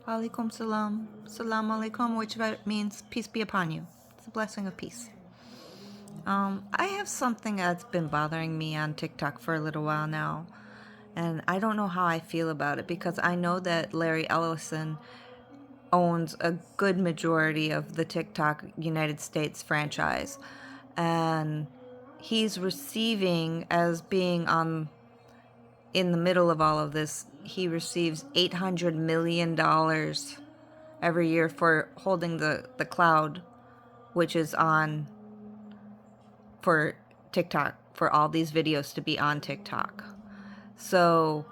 Alaikum salam. Salam alaikum, which means peace be upon you. It's a blessing of peace. I have something that's been bothering me on TikTok for a little while now, and I don't know how I feel about it because I know that Larry Ellison owns a good majority of the TikTok United States franchise, and he's receiving, as being on in the middle of all of this, he receives $800 million every year for holding the cloud, which is on for TikTok, for all these videos to be on TikTok. So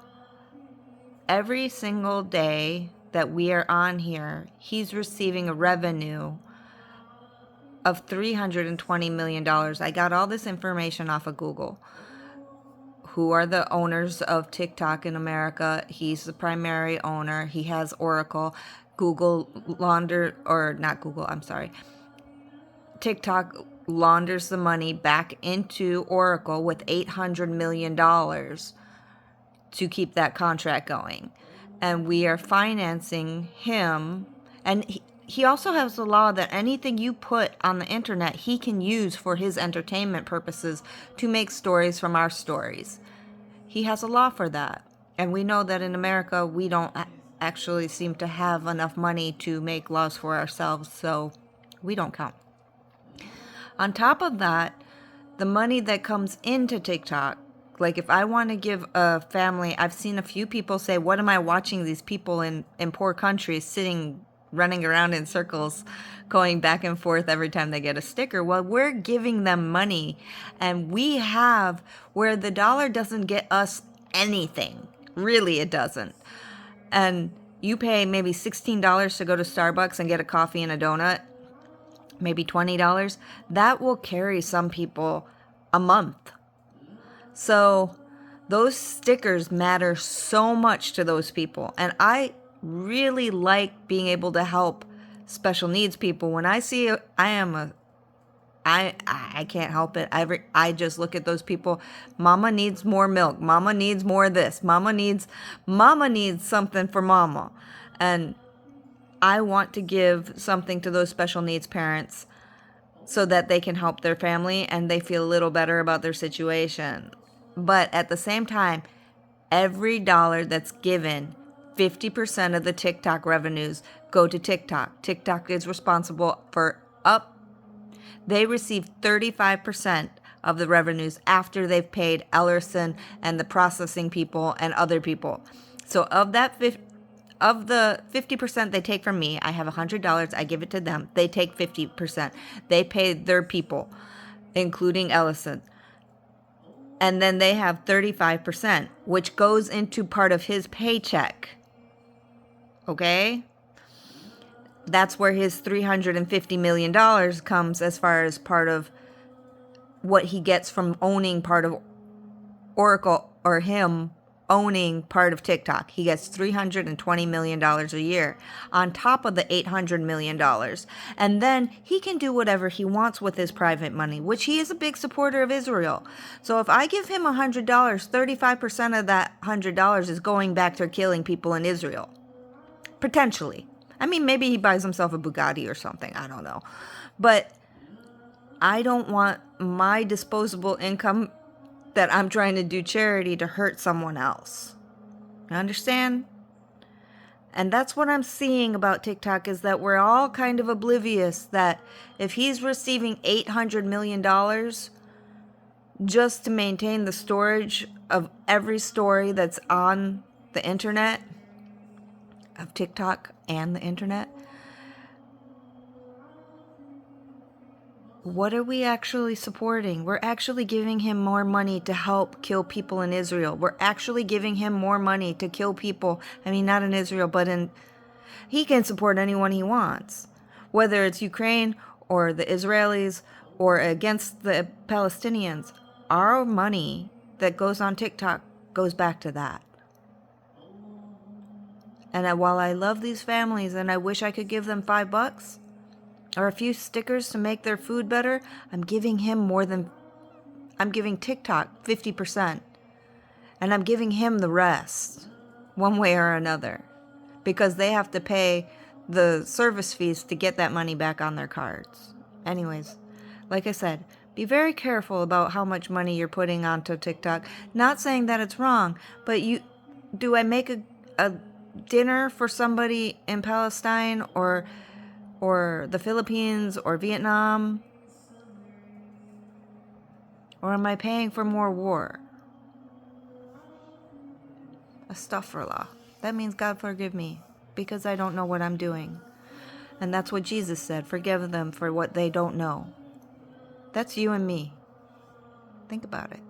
every single day that we are on here, he's receiving a revenue of $320 million. I got all this information off of Google. Who are the owners of TikTok in America? He's the primary owner. He has Oracle. Google launder, or not Google, I'm sorry. TikTok launders the money back into Oracle with $800 million to keep that contract going. And we are financing him. And he also has the law that anything you put on the internet, he can use for his entertainment purposes to make stories from our stories. He has a law for that. And we know that in America, we don't actually seem to have enough money to make laws for ourselves, so we don't count. On top of that, the money that comes into TikTok, like if I want to give a family, I've seen a few people say, what am I watching these people in poor countries sitting, running around in circles, going back and forth every time they get a sticker? Well, we're giving them money, and we have where the dollar doesn't get us anything. Really, it doesn't. And you pay maybe $16 to go to Starbucks and get a coffee and a donut, maybe $20. That will carry some people a month. So those stickers matter so much to those people. And I really like being able to help special needs people. When I see, I can't help it. I just look at those people. Mama needs more milk. Mama needs more of this. Mama needs something for mama. And I want to give something to those special needs parents so that they can help their family and they feel a little better about their situation. But at the same time, every dollar that's given, 50% of the TikTok revenues go to TikTok. TikTok is responsible for they receive 35% of the revenues after they've paid Ellerson and the processing people and other people. So of the 50% they take from me, I have $100, I give it to them. They take 50%. They pay their people, including Ellison. And then they have 35%, which goes into part of his paycheck. Okay? That's where his $350 million comes, as far as part of what he gets from owning part of Oracle, or him owning part of TikTok. He gets $320 million a year on top of the $800 million. And then he can do whatever he wants with his private money, which he is a big supporter of Israel. So if I give him $100, 35% of that $100 is going back to killing people in Israel. Potentially. I mean, maybe he buys himself a Bugatti or something. I don't know. But I don't want my disposable income that I'm trying to do charity to hurt someone else. You understand? And that's what I'm seeing about TikTok, is that we're all kind of oblivious that if he's receiving $800 million just to maintain the storage of every story that's on the internet, of TikTok and the internet, what are we actually supporting? We're actually giving him more money to help kill people in Israel. We're actually giving him more money to kill people. I mean, not in Israel, but he can support anyone he wants, whether it's Ukraine or the Israelis or against the Palestinians. Our money that goes on TikTok goes back to that. And while I love these families and I wish I could give them $5 or a few stickers to make their food better, I'm giving TikTok 50%. And I'm giving him the rest, one way or another. because they have to pay the service fees to get that money back on their cards. Anyways, like I said, be very careful about how much money you're putting onto TikTok. Not saying that it's wrong, but do I make a dinner for somebody in Palestine or the Philippines or Vietnam? Or am I paying for more war? Astaghfirullah. That means God forgive me, because I don't know what I'm doing. And that's what Jesus said, forgive them for what they don't know. That's you and me. Think about it.